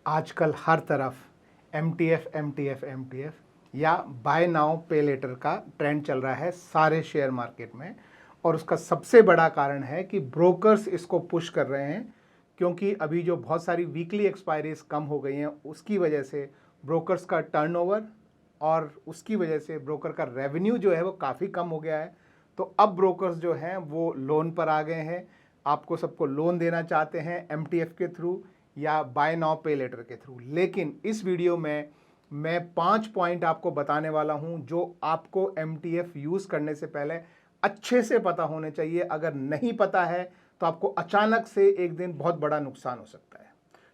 आजकल हर तरफ M T F या बाय नाउ पे लेटर का ट्रेंड चल रहा है सारे शेयर मार्केट में। और उसका सबसे बड़ा कारण है कि ब्रोकर्स इसको पुश कर रहे हैं, क्योंकि अभी जो बहुत सारी वीकली एक्सपायरीज कम हो गई हैं उसकी वजह से ब्रोकर्स का टर्नओवर और उसकी वजह से ब्रोकर का रेवेन्यू जो है वो काफ़ी कम हो गया है। तो अब ब्रोकर्स जो हैं वो लोन पर आ गए हैं, आपको सबको लोन देना चाहते हैं एमटीएफ के थ्रू या बाय नाउ पे लेटर के थ्रू। लेकिन इस वीडियो में मैं 5 पॉइंट आपको बताने वाला हूं जो आपको एमटीएफ यूज़ करने से पहले अच्छे से पता होने चाहिए। अगर नहीं पता है तो आपको अचानक से एक दिन बहुत बड़ा नुकसान हो सकता है।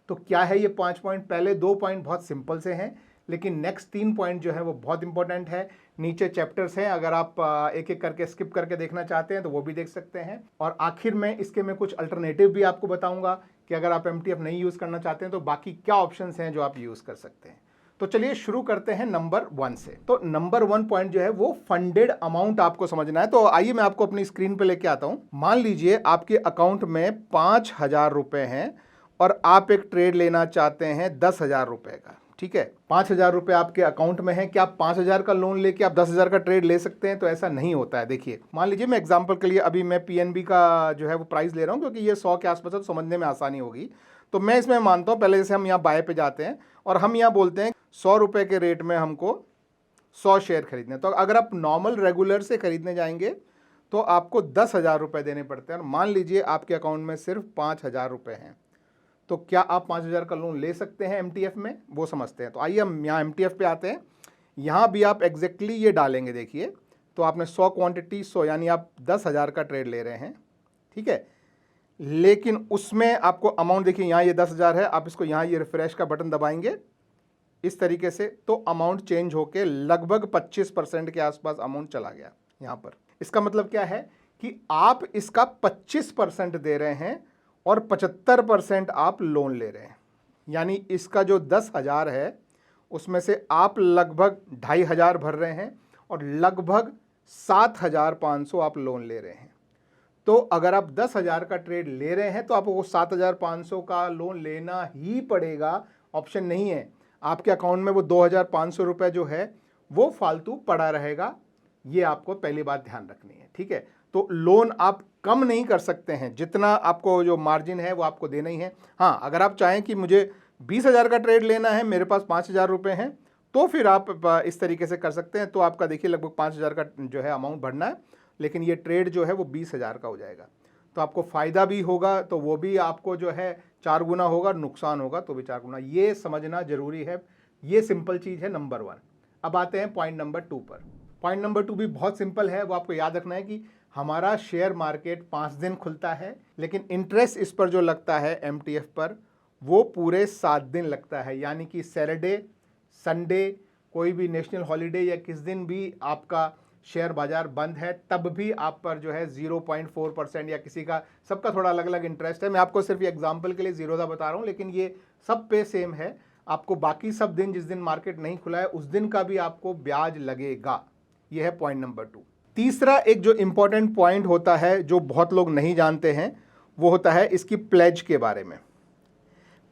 तो क्या है ये 5 पॉइंट? पहले 2 पॉइंट बहुत सिंपल से हैं, लेकिन नेक्स्ट 3 पॉइंट जो है वो बहुत इंपॉर्टेंट है। नीचे चैप्टर्स हैं, अगर आप एक एक करके स्किप करके देखना चाहते हैं तो वो भी देख सकते हैं। और आखिर में इसके मैं कुछ अल्टरनेटिव भी आपको बताऊंगा कि अगर आप एमटीएफ नहीं यूज़ करना चाहते हैं तो बाकी क्या ऑप्शंस हैं जो आप यूज़ कर सकते हैं। तो चलिए शुरू करते हैं नंबर 1 से। तो नंबर 1 पॉइंट जो है वो फंडेड अमाउंट आपको समझना है। तो आइए मैं आपको अपनी स्क्रीन पे लेके आता हूं। मान लीजिए आपके अकाउंट में 5,000 रुपए हैं और आप एक ट्रेड लेना चाहते हैं 10,000 रुपए का। ठीक है, 5,000 रुपए आपके अकाउंट में है। क्या आप 5,000 का लोन लेके आप 10,000 का ट्रेड ले सकते हैं? तो ऐसा नहीं होता है। देखिए, मान लीजिए मैं एग्जांपल के लिए अभी मैं पीएनबी का जो है वो प्राइस ले रहा हूं, क्योंकि ये 100 के आसपास है तो समझने में आसानी होगी। तो मैं इसमें मानता हूं, पहले जैसे हम यहाँ बाय पे जाते हैं और हम यहाँ बोलते हैं 100 रुपए के रेट में हमको 100 शेयर खरीदने। तो अगर आप नॉर्मल रेगुलर से खरीदने जाएंगे तो आपको 10,000 रुपए देने पड़ते हैं। और मान लीजिए आपके अकाउंट में सिर्फ 5,000 रुपए हैं, तो क्या आप 5,000 का लोन ले सकते हैं एमटीएफ में? वो समझते हैं। तो आइए हम यहाँ एमटीएफ पे आते हैं। यहाँ भी आप एग्जैक्टली ये डालेंगे। देखिए, तो आपने 100 क्वांटिटी 100 यानी आप 10,000 का ट्रेड ले रहे हैं। ठीक है, लेकिन उसमें आपको अमाउंट देखिए, यहाँ ये 10,000 है। आप इसको यहाँ ये रिफ्रेश का बटन दबाएंगे इस तरीके से, तो अमाउंट चेंज होके लगभग 25% के आसपास अमाउंट चला गया यहाँ पर। इसका मतलब क्या है कि आप इसका 25% दे रहे हैं और 75% आप लोन ले रहे हैं। यानी इसका जो 10,000 है उसमें से आप लगभग 2,500 भर रहे हैं और लगभग 7,500 आप लोन ले रहे हैं। तो अगर आप 10,000 का ट्रेड ले रहे हैं तो आपको 7,500 का लोन लेना ही पड़ेगा, ऑप्शन नहीं है। आपके अकाउंट में वो 2,500 रुपये जो है वो फालतू पड़ा रहेगा। ये आपको पहली बात ध्यान रखनी है। ठीक है, तो लोन आप कम नहीं कर सकते हैं, जितना आपको जो मार्जिन है वो आपको देना ही है। हाँ, अगर आप चाहें कि मुझे 20,000 का ट्रेड लेना है, मेरे पास 5,000 रुपये हैं, तो फिर आप इस तरीके से कर सकते हैं। तो आपका देखिए लगभग 5,000 का जो है अमाउंट भरना है, लेकिन ये ट्रेड जो है वो 20,000 का हो जाएगा। तो आपको फ़ायदा भी होगा तो वो भी आपको जो है 4 गुना होगा, नुकसान होगा तो भी 4 गुना। ये समझना ज़रूरी है। ये सिंपल चीज़ है नंबर 1। अब आते हैं पॉइंट नंबर 2 पर। पॉइंट नंबर 2 भी बहुत सिंपल है। वो आपको याद रखना है कि हमारा शेयर मार्केट 5 दिन खुलता है, लेकिन इंटरेस्ट इस पर जो लगता है एमटीएफ पर वो पूरे 7 दिन लगता है। यानी कि सैटरडे, संडे, कोई भी नेशनल हॉलीडे या किस दिन भी आपका शेयर बाजार बंद है, तब भी आप पर जो है 0.4% या किसी का, सबका थोड़ा अलग अलग इंटरेस्ट है। मैं आपको सिर्फ एग्जांपल के लिए जीरोधा बता रहा हूँ, लेकिन ये सब पे सेम है। आपको बाकी सब दिन, जिस दिन मार्केट नहीं खुला है उस दिन का भी आपको ब्याज लगेगा। ये है पॉइंट नंबर 2। तीसरा एक जो इंपॉर्टेंट पॉइंट होता है जो बहुत लोग नहीं जानते हैं, वो होता है इसकी प्लेज के बारे में।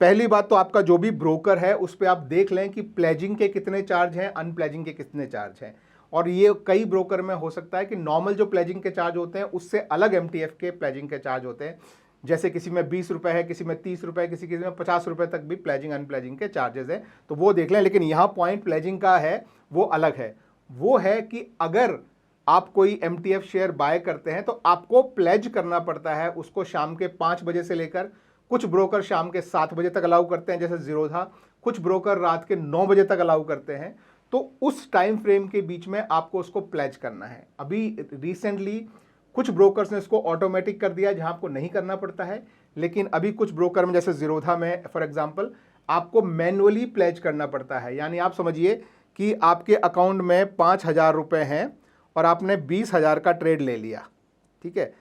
पहली बात तो आपका जो भी ब्रोकर है उस पर आप देख लें कि प्लेजिंग के कितने चार्ज हैं, अनप्लेजिंग के कितने चार्ज हैं। और ये कई ब्रोकर में हो सकता है कि नॉर्मल जो प्लेजिंग के चार्ज होते हैं उससे अलग एमटीएफ के प्लेजिंग के चार्ज होते हैं। जैसे किसी में 20 रुपये है, किसी में 30 रुपये, किसी में 50 रुपये तक भी प्लेजिंग अनप्लेजिंग के चार्जेस हैं, तो वो देख लें। लेकिन यहाँ पॉइंट प्लेजिंग का है वो अलग है। वो है कि अगर आप कोई एमटीएफ शेयर बाय करते हैं तो आपको प्लेज करना पड़ता है उसको शाम के 5 बजे से लेकर, कुछ ब्रोकर शाम के 7 बजे तक अलाउ करते हैं जैसे जीरोधा, कुछ ब्रोकर रात के 9 बजे तक अलाउ करते हैं। तो उस टाइम फ्रेम के बीच में आपको उसको प्लेज करना है। अभी रिसेंटली कुछ ब्रोकर्स ने इसको ऑटोमेटिक कर दिया जहां आपको नहीं करना पड़ता है, लेकिन अभी कुछ ब्रोकर में जैसे जीरोधा में फॉर एग्जांपल आपको मैनुअली प्लेज करना पड़ता है। यानी आप समझिए कि आपके अकाउंट में 5,000 रुपये हैं और आपने 20,000 का ट्रेड ले लिया। ठीक है,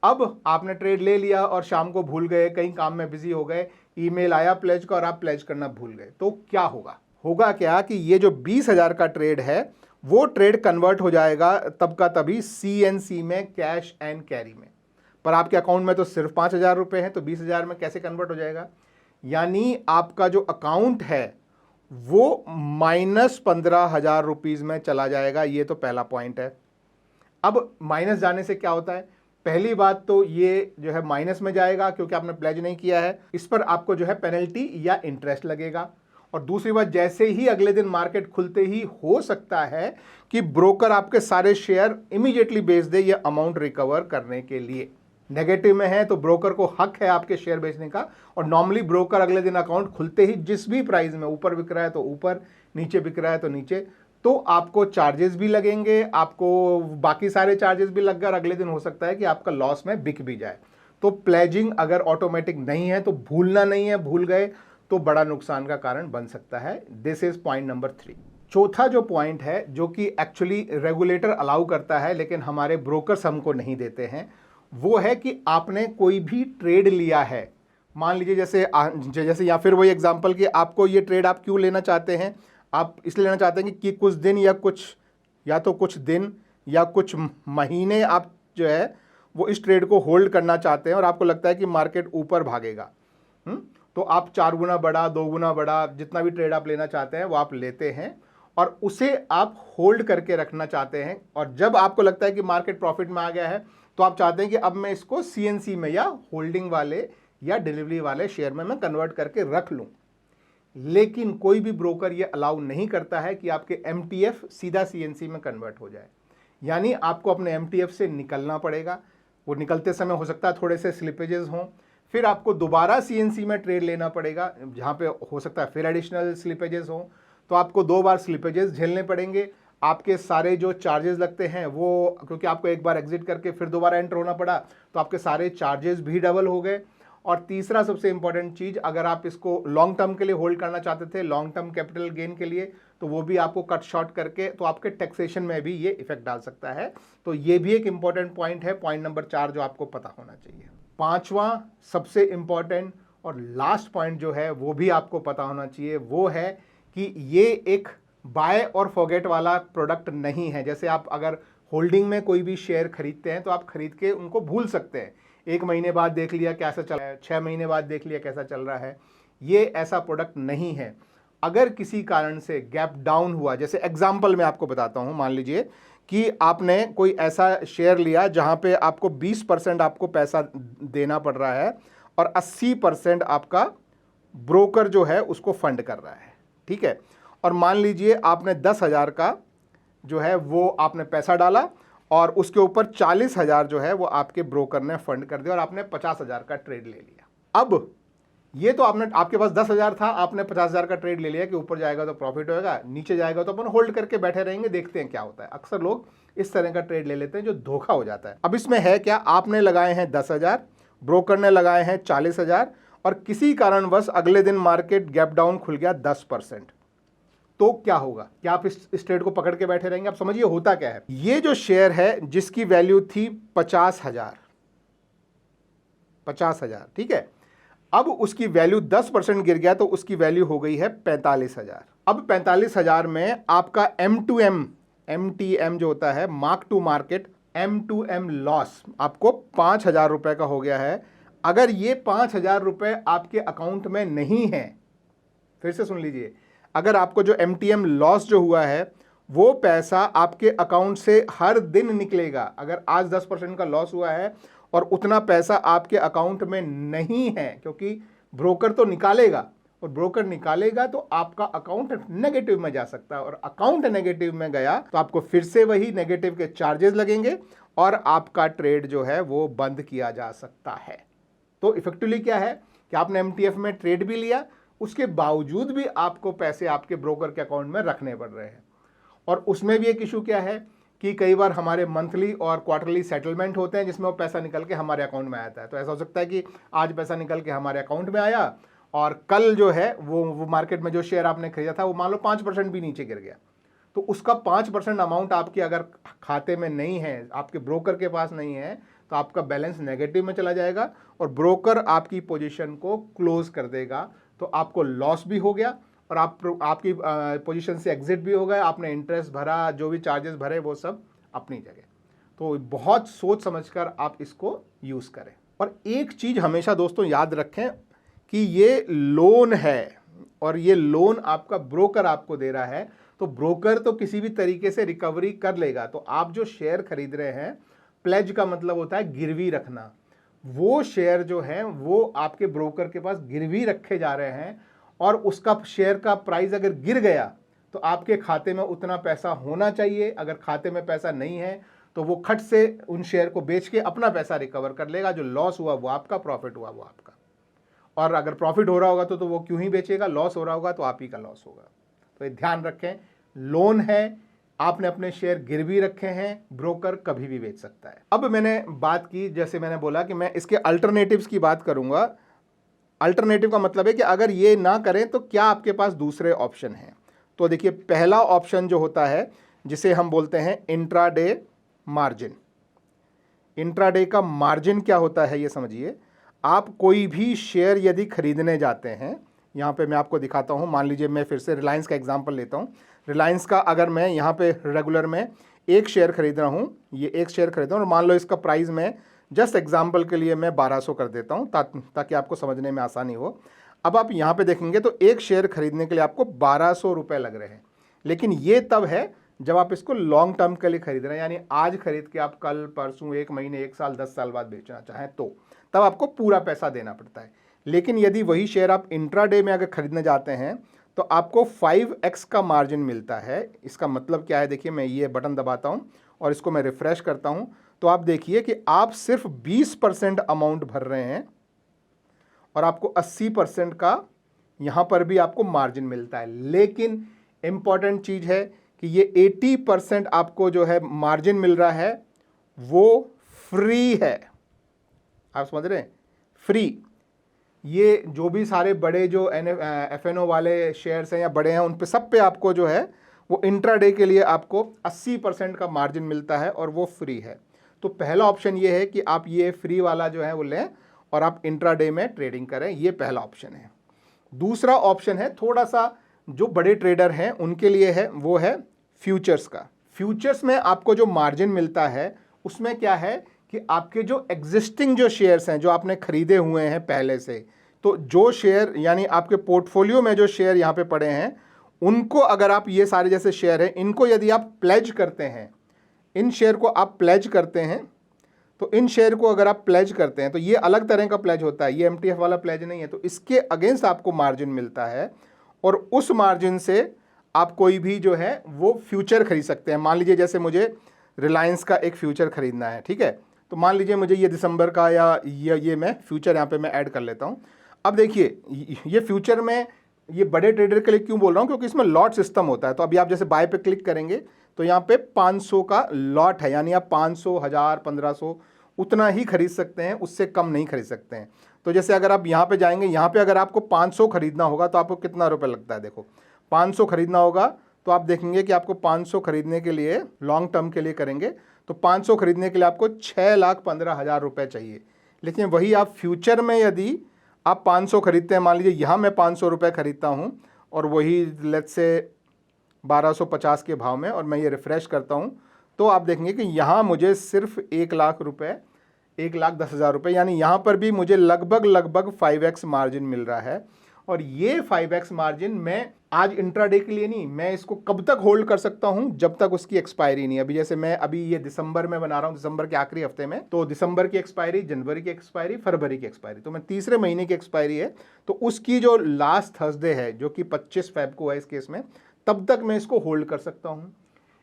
अब आपने ट्रेड ले लिया और शाम को भूल गए, कहीं काम में बिजी हो गए, ईमेल आया प्लेज का और आप प्लेज करना भूल गए, तो क्या होगा? होगा क्या कि ये जो 20,000 का ट्रेड है वो ट्रेड कन्वर्ट हो जाएगा तब का तभी सीएनसी में, कैश एंड कैरी में। पर आपके अकाउंट में तो सिर्फ 5,000 रुपये हैं, तो 20,000 में कैसे कन्वर्ट हो जाएगा? यानी आपका जो अकाउंट है वो -15,000 रुपीज़ में चला जाएगा। ये तो पहला पॉइंट है। अब माइनस जाने से क्या होता है? पहली बात तो ये जो है माइनस में जाएगा क्योंकि आपने प्लेज नहीं किया है, इस पर आपको जो है पेनल्टी या इंटरेस्ट लगेगा। और दूसरी बात, जैसे ही अगले दिन मार्केट खुलते ही हो सकता है कि ब्रोकर आपके सारे शेयर इमीडिएटली बेच दे ये अमाउंट रिकवर करने के लिए। नेगेटिव में है तो ब्रोकर को हक है आपके शेयर बेचने का, और नॉर्मली ब्रोकर अगले दिन अकाउंट खुलते ही जिस भी प्राइस में ऊपर बिक रहा है तो ऊपर, नीचे बिक रहा है तो नीचे, तो आपको चार्जेस भी लगेंगे, आपको बाकी सारे चार्जेस भी लग गए और अगले दिन हो सकता है कि आपका लॉस में बिक भी जाए। तो प्लेजिंग अगर ऑटोमेटिक नहीं है तो भूलना नहीं है, भूल गए तो बड़ा नुकसान का कारण बन सकता है। This is point number 3। चौथा जो पॉइंट है जो कि एक्चुअली रेगुलेटर अलाउ करता है लेकिन हमारे ब्रोकर्स हमको नहीं देते हैं, वो है कि आपने कोई भी ट्रेड लिया है, मान लीजिए जैसे या फिर वही एग्जांपल कि आपको ये ट्रेड आप क्यों लेना चाहते हैं, आप इसलिए लेना चाहते हैं कि कुछ दिन या तो कुछ दिन या कुछ महीने आप जो है वो इस ट्रेड को होल्ड करना चाहते हैं और आपको लगता है कि मार्केट ऊपर भागेगा। तो आप 4 गुना बड़ा, 2 गुना बड़ा, जितना भी ट्रेड आप लेना चाहते हैं वो आप लेते हैं और उसे आप होल्ड करके रखना चाहते हैं। और जब आपको लगता है कि मार्केट प्रॉफिट में आ गया है तो आप चाहते हैं कि अब मैं इसको सीएनसी में या होल्डिंग वाले या डिलीवरी वाले शेयर में मैं कन्वर्ट करके रख लूं। लेकिन कोई भी ब्रोकर ये अलाउ नहीं करता है कि आपके एमटीएफ सीधा सीएनसी में कन्वर्ट हो जाए। यानी आपको अपने एमटीएफ से निकलना पड़ेगा। वो निकलते समय हो सकता है थोड़े से स्लिपेजेस हों, फिर आपको दोबारा सीएनसी में ट्रेड लेना पड़ेगा जहाँ पे हो सकता है फिर एडिशनल स्लिपेजेस हों। तो आपको 2 बार स्लिपेजेस झेलने पड़ेंगे। आपके सारे जो चार्जेस लगते हैं वो, क्योंकि आपको एक बार एग्जिट करके फिर दोबारा एंटर होना पड़ा तो आपके सारे चार्जेस भी डबल हो गए। और तीसरा सबसे इंपॉर्टेंट चीज़, अगर आप इसको लॉन्ग टर्म के लिए होल्ड करना चाहते थे, लॉन्ग टर्म कैपिटल गेन के लिए, तो वो भी आपको कट शॉर्ट करके तो आपके टैक्सेशन में भी ये इफेक्ट डाल सकता है। तो ये भी एक इंपॉर्टेंट पॉइंट है, पॉइंट नंबर 4 जो आपको पता होना चाहिए। 5वां सबसे इंपॉर्टेंट और लास्ट पॉइंट जो है वो भी आपको पता होना चाहिए, वो है कि ये एक बाय और फॉरगेट वाला प्रोडक्ट नहीं है। जैसे आप अगर होल्डिंग में कोई भी शेयर खरीदते हैं तो आप खरीद के उनको भूल सकते हैं, 1 महीने बाद देख लिया कैसा चल रहा है, 6 महीने बाद देख लिया कैसा चल रहा है। ये ऐसा प्रोडक्ट नहीं है। अगर किसी कारण से गैप डाउन हुआ, जैसे एग्जांपल मैं आपको बताता हूं, मान लीजिए कि आपने कोई ऐसा शेयर लिया जहां पे आपको 20% आपको पैसा देना पड़ रहा है और 80% आपका ब्रोकर जो है उसको फंड कर रहा है, ठीक है। और मान लीजिए आपने 10,000 का जो है वो आपने पैसा डाला और उसके ऊपर 40,000 जो है वो आपके ब्रोकर ने फंड कर दिया और आपने 50,000 का ट्रेड ले लिया। अब ये तो आपके पास 10,000 था, आपने 50,000 का ट्रेड ले लिया कि ऊपर जाएगा तो प्रॉफिट होएगा, नीचे जाएगा तो अपन होल्ड करके बैठे रहेंगे, देखते हैं क्या होता है। अक्सर लोग इस तरह का ट्रेड ले लेते हैं जो धोखा हो जाता है। अब इसमें है क्या, आपने लगाए हैं 10,000, ब्रोकर ने लगाए हैं 40,000 और किसी कारणवश अगले दिन मार्केट गैप डाउन खुल गया 10%, तो क्या होगा? क्या आप इस ट्रेड को पकड़ के बैठे रहेंगे? आप समझिए होता क्या है। ये जो शेयर है जिसकी वैल्यू थी 50,000, ठीक है, अब उसकी वैल्यू 10% गिर गया तो उसकी वैल्यू हो गई है 45,000। अब 45,000 में आपका MTM जो होता है, mark to market M2M loss, आपको 5,000 रुपए का हो गया है। अगर ये 5,000 रुपए आपके अकाउंट में नहीं है, फिर से सुन लीजिए, अगर आपको जो MTM लॉस जो हुआ है वो पैसा आपके अकाउंट से हर दिन निकलेगा। अगर आज 10% का लॉस हुआ है और उतना पैसा आपके अकाउंट में नहीं है, क्योंकि ब्रोकर तो निकालेगा और ब्रोकर निकालेगा तो आपका अकाउंट नेगेटिव में जा सकता है, और अकाउंट नेगेटिव में गया तो आपको फिर से वही नेगेटिव के चार्जेस लगेंगे और आपका ट्रेड जो है वो बंद किया जा सकता है। तो इफेक्टिवली क्या है कि आपने MTF में ट्रेड भी लिया, उसके बावजूद भी आपको पैसे आपके ब्रोकर के अकाउंट में रखने पड़ रहे हैं। और उसमें भी एक इशू क्या है कि कई बार हमारे मंथली और क्वार्टरली सेटलमेंट होते हैं जिसमें वो पैसा निकल के हमारे अकाउंट में आता है। तो ऐसा हो सकता है कि आज पैसा निकल के हमारे अकाउंट में आया और कल जो है वो मार्केट में जो शेयर आपने खरीदा था वो मान लो 5% भी नीचे गिर गया, तो उसका 5% अमाउंट आपके अगर खाते में नहीं है, आपके ब्रोकर के पास नहीं है, तो आपका बैलेंस नेगेटिव में चला जाएगा और ब्रोकर आपकी पोजीशन को क्लोज कर देगा। तो आपको लॉस भी हो गया और आपकी पोजीशन से एग्जिट भी हो गए, आपने इंटरेस्ट भरा, जो भी चार्जेस भरे वो सब अपनी जगह। तो बहुत सोच समझकर आप इसको यूज़ करें। और एक चीज़ हमेशा दोस्तों याद रखें कि ये लोन है और ये लोन आपका ब्रोकर आपको दे रहा है, तो ब्रोकर तो किसी भी तरीके से रिकवरी कर लेगा। तो आप जो शेयर खरीद रहे हैं, प्लेज का मतलब होता है गिरवी रखना, वो शेयर जो है वो आपके ब्रोकर के पास गिरवी रखे जा रहे हैं, और उसका शेयर का प्राइस अगर गिर गया तो आपके खाते में उतना पैसा होना चाहिए। अगर खाते में पैसा नहीं है तो वो खट से उन शेयर को बेच के अपना पैसा रिकवर कर लेगा। जो लॉस हुआ वो आपका, प्रॉफिट हुआ वो आपका। और अगर प्रॉफिट हो रहा होगा तो वो क्यों ही बेचेगा, लॉस हो रहा होगा तो आप ही का लॉस होगा। तो ये ध्यान रखें, लोन है, आपने अपने शेयर गिरवी रखे हैं, ब्रोकर कभी भी बेच सकता है। अब मैंने बात की, जैसे मैंने बोला कि मैं इसके अल्टरनेटिव्स की बात करूंगा। अल्टरनेटिव का मतलब है कि अगर ये ना करें तो क्या आपके पास दूसरे ऑप्शन हैं। तो देखिए, पहला ऑप्शन जो होता है जिसे हम बोलते हैं इंट्राडे मार्जिन। इंट्राडे का मार्जिन क्या होता है ये समझिए। आप कोई भी शेयर यदि खरीदने जाते हैं, यहाँ पे मैं आपको दिखाता हूँ। मान लीजिए मैं फिर से रिलायंस का एग्जांपल लेता हूँ। रिलायंस का अगर मैं यहाँ पे रेगुलर में एक शेयर खरीद रहा हूँ, ये एक शेयर खरीद रहा हूँ, और मान लो इसका प्राइस मैं जस्ट एग्जाम्पल के लिए मैं 1200 कर देता हूँ ताकि आपको समझने में आसानी हो। अब आप यहाँ पे देखेंगे तो एक शेयर खरीदने के लिए आपको 1200 रुपये लग रहे हैं, लेकिन ये तब है जब आप इसको लॉन्ग टर्म के लिए खरीद रहे हैं, यानी आज खरीद के आप कल, परसों, 1 महीने, 1 साल, 10 साल बाद बेचना चाहें तो तब आपको पूरा पैसा देना पड़ता है। लेकिन यदि वही शेयर आप इंट्राडे में अगर खरीदने जाते हैं तो आपको 5x का मार्जिन मिलता है। इसका मतलब क्या है, देखिए मैं ये बटन दबाता हूँ और इसको मैं रिफ्रेश करता हूँ, तो आप देखिए कि आप सिर्फ 20% अमाउंट भर रहे हैं और आपको 80% का यहाँ पर भी आपको मार्जिन मिलता है। लेकिन इंपॉर्टेंट चीज़ है कि ये 80% आपको जो है मार्जिन मिल रहा है वो फ्री है। आप समझ रहे हैं, फ्री। ये जो भी सारे बड़े जो एफएनओ वाले शेयर्स हैं या बड़े हैं, उन पे सब पे आपको जो है वो इंट्राडे के लिए आपको 80% का मार्जिन मिलता है और वो फ्री है। तो पहला ऑप्शन ये है कि आप ये फ्री वाला जो है वो लें और आप इंट्राडे में ट्रेडिंग करें, ये पहला ऑप्शन है। दूसरा ऑप्शन है थोड़ा सा जो बड़े ट्रेडर हैं उनके लिए है, वो है फ्यूचर्स का। फ्यूचर्स में आपको जो मार्जिन मिलता है उसमें क्या है कि आपके जो एग्जिस्टिंग जो शेयर्स हैं जो आपने खरीदे हुए हैं पहले से, तो जो शेयर यानी आपके पोर्टफोलियो में जो शेयर यहाँ पे पड़े हैं उनको अगर आप, ये सारे जैसे शेयर हैं, इनको यदि आप प्लेज करते हैं, इन शेयर को आप प्लेज करते हैं, तो इन शेयर को अगर आप प्लेज करते हैं तो ये अलग तरह का प्लेज होता है, ये एमटीएफ वाला प्लेज नहीं है। तो इसके अगेंस्ट आपको मार्जिन मिलता है और उस मार्जिन से आप कोई भी जो है वो फ्यूचर खरीद सकते हैं। मान लीजिए जैसे मुझे रिलायंस का एक फ्यूचर खरीदना है, ठीक है, तो मान लीजिए मुझे ये दिसंबर का या ये मैं फ्यूचर यहाँ पे मैं ऐड कर लेता हूँ। अब देखिए ये फ्यूचर में ये बड़े ट्रेडर के लिए क्यों बोल रहा हूँ, क्योंकि इसमें लॉट सिस्टम होता है। तो अभी आप जैसे बाय पे क्लिक करेंगे तो यहाँ पे 500 का लॉट है, यानी आप 500, 1000, 1500 उतना ही खरीद सकते हैं, उससे कम नहीं खरीद सकते हैं। तो जैसे अगर आप यहाँ पे जाएंगे, यहाँ पे अगर आपको 500 खरीदना होगा तो आपको कितना रुपये लगता है, देखो 500 खरीदना होगा तो आप देखेंगे कि आपको 500 खरीदने के लिए लॉन्ग टर्म के लिए करेंगे तो 500 खरीदने के लिए आपको 6,15,000 रुपये चाहिए। लेकिन वही आप फ्यूचर में यदि आप 500 खरीदते हैं, मान लीजिए यहाँ मैं 500 रुपये खरीदता हूँ और वही लेट्स से 1250 के भाव में, और मैं ये रिफ़्रेश करता हूँ तो आप देखेंगे कि यहाँ मुझे सिर्फ 1,00,000 रुपये, 1,10,000 रुपये, यानी यहाँ पर भी मुझे लगभग 5x मार्जिन मिल रहा है। और ये 5x मार्जिन मैं आज इंट्राडे के लिए नहीं, मैं इसको कब तक होल्ड कर सकता हूं, जब तक उसकी एक्सपायरी नहीं। अभी जैसे मैं अभी ये दिसंबर में बना रहा हूं, दिसंबर के आखिरी हफ्ते में, तो दिसंबर की एक्सपायरी, जनवरी की एक्सपायरी, फरवरी की एक्सपायरी, तो मैं तीसरे महीने की एक्सपायरी है, तो उसकी जो लास्ट थर्सडे है जो कि 25 फेब को है इस केस में, तब तक मैं इसको होल्ड कर सकता हूँ।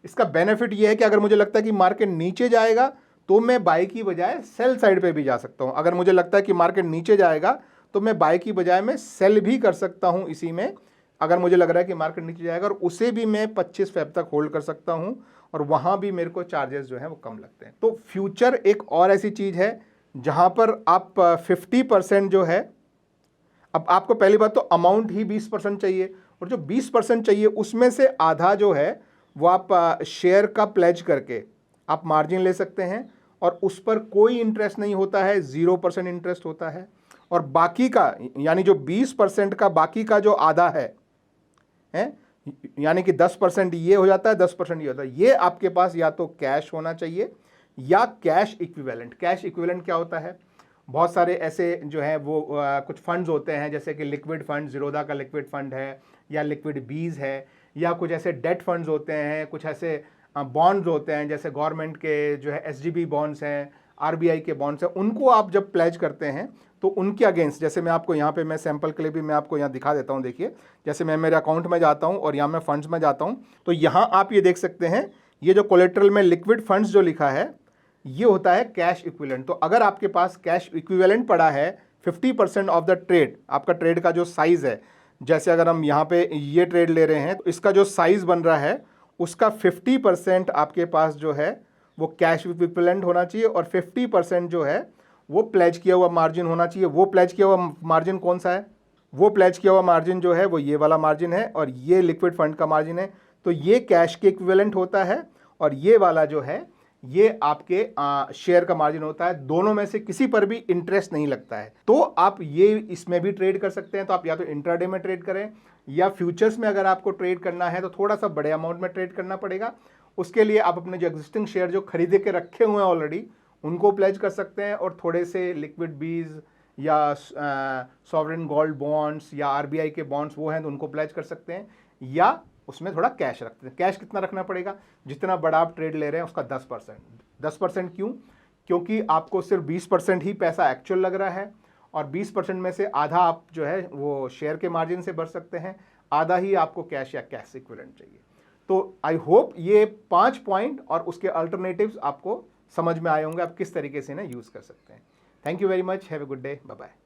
इसका बेनिफिट ये है कि अगर मुझे लगता है कि मार्केट नीचे जाएगा तो मैं बाय की बजाय सेल साइड पे भी जा सकता हूँ। अगर मुझे लगता है कि मार्केट नीचे जाएगा तो मैं बाय की बजाय मैं सेल भी कर सकता हूँ इसी में, अगर मुझे लग रहा है कि मार्केट नीचे जाएगा, और उसे भी मैं 25 फेब तक होल्ड कर सकता हूँ और वहाँ भी मेरे को चार्जेस जो हैं वो कम लगते हैं। तो फ्यूचर एक और ऐसी चीज़ है जहाँ पर आप 50% जो है, अब आपको पहली बात तो अमाउंट ही 20% चाहिए, और जो 20% चाहिए उसमें से आधा जो है वो आप शेयर का प्लेज करके आप मार्जिन ले सकते हैं और उस पर कोई इंटरेस्ट नहीं होता है, 0% इंटरेस्ट होता है। और बाकी का यानी जो 20% का बाकी का जो आधा है, यानी कि 10% ये हो जाता है, 10% ये होता है, ये आपके पास या तो कैश होना चाहिए या कैश इक्विवेलेंट। कैश इक्विवेलेंट क्या होता है, बहुत सारे ऐसे जो है वो कुछ फंड्स होते हैं, जैसे कि लिक्विड फंड, ज़ीरोधा का लिक्विड फंड है, या लिक्विड बीज है, या कुछ ऐसे डेट फंड्स होते हैं, कुछ ऐसे बॉन्ड्स होते हैं, जैसे गवर्नमेंट के जो है एसजीबी बॉन्ड्स हैं, आरबीआई के बॉन्ड्स हैं। उनको आप जब प्लेज करते हैं तो उनके अगेंस्ट, जैसे मैं आपको यहाँ पे मैं सैंपल के लिए भी मैं आपको यहाँ दिखा देता हूँ। देखिए, जैसे मैं मेरे अकाउंट में जाता हूँ और यहाँ मैं फंड्स में जाता हूँ, तो यहाँ आप ये देख सकते हैं, ये जो कोलेट्रल में लिक्विड फंड्स जो लिखा है, ये होता है कैश इक्विवेलेंट। तो अगर आपके पास कैश इक्विवेलेंट पड़ा है 50% ऑफ द ट्रेड, आपका ट्रेड का जो साइज़ है, जैसे अगर हम यहाँ पे ये ट्रेड ले रहे हैं तो इसका जो साइज़ बन रहा है उसका 50% आपके पास जो है वो कैश इक्विवेलेंट होना चाहिए, और 50% जो है वो प्लेज किया हुआ मार्जिन होना चाहिए। वो प्लेज किया हुआ मार्जिन कौन सा है? वो प्लेज किया हुआ मार्जिन जो है वो ये वाला मार्जिन है, और ये लिक्विड फंड का मार्जिन है। तो ये कैश के इक्विवेलेंट होता है, और ये वाला जो है ये आपके शेयर का मार्जिन होता है। दोनों में से किसी पर भी इंटरेस्ट नहीं लगता है। तो आप ये इसमें भी ट्रेड कर सकते हैं। तो आप या तो इंट्राडे में ट्रेड करें, या फ्यूचर्स में अगर आपको ट्रेड करना है तो थोड़ा सा बड़े अमाउंट में ट्रेड करना पड़ेगा। उसके लिए आप अपने जो एग्जिस्टिंग शेयर जो खरीदे के रखे हुए हैं ऑलरेडी, उनको प्लेज कर सकते हैं, और थोड़े से लिक्विड बीज या सॉवरेन गोल्ड बॉन्ड्स या आरबीआई के बॉन्ड्स वो हैं तो उनको प्लेज कर सकते हैं, या उसमें थोड़ा कैश रखते हैं। कैश कितना रखना पड़ेगा? जितना बड़ा आप ट्रेड ले रहे हैं उसका 10%। 10% क्यों? क्योंकि आपको सिर्फ 20% ही पैसा एक्चुअल लग रहा है, और 20% में से आधा आप जो है वो शेयर के मार्जिन से भर सकते हैं, आधा ही आपको कैश या कैश इक्विवेलेंट चाहिए। तो आई होप ये 5 पॉइंट और उसके अल्टरनेटिव्स आपको समझ में आए होंगे, आप किस तरीके से ना यूज़ कर सकते हैं। Thank you very much, have a good day, bye bye.